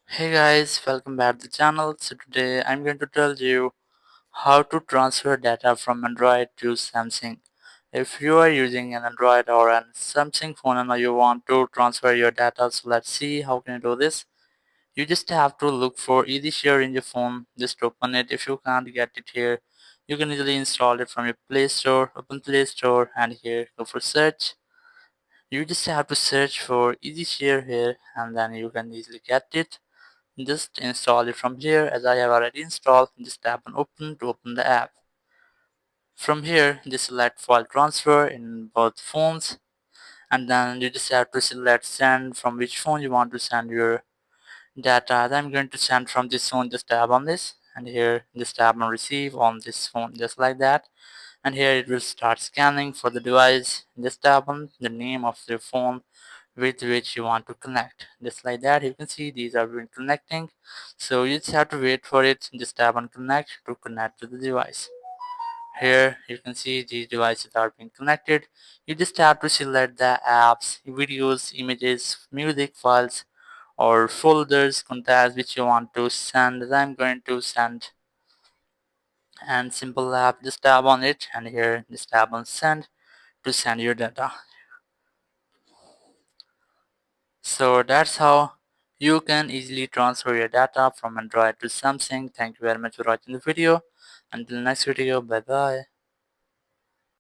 Hey guys, welcome back to the channel. So today I'm going to tell you how to transfer data from Android to Samsung. If you are using an Android or a Samsung phone and you want to transfer your data, so let's see how can you do this. You just have to look for EasyShare in your phone. Just open it. If you can't get it here, you can easily install it from your Play Store. Open Play Store and here go for search. You just have to search for EasyShare here and then you can easily get it. Just install it from here. As I have already installed, just tap on open to open the app. From here, just select file transfer in both phones, and then you just have to select send from which phone you want to send your data. Then I'm going to send from this phone. Just tap on this, and here just tap on receive on this phone, just like that. And here it will start scanning for the device. Just tap on the name of the phone with which you want to connect, just like that. You can see these are been connecting, so you just have to wait for it. Just tap on connect to connect to the device. Here you can see these devices are being connected. You just have to select the apps, videos, images, music files, or folders, contacts which you want to send. As I'm going to send and simple app, just tap on it, and here just tap on send to send your data. So that's how you can easily transfer your data from Android to Samsung. Thank you very much for watching the video. Until next video, bye bye.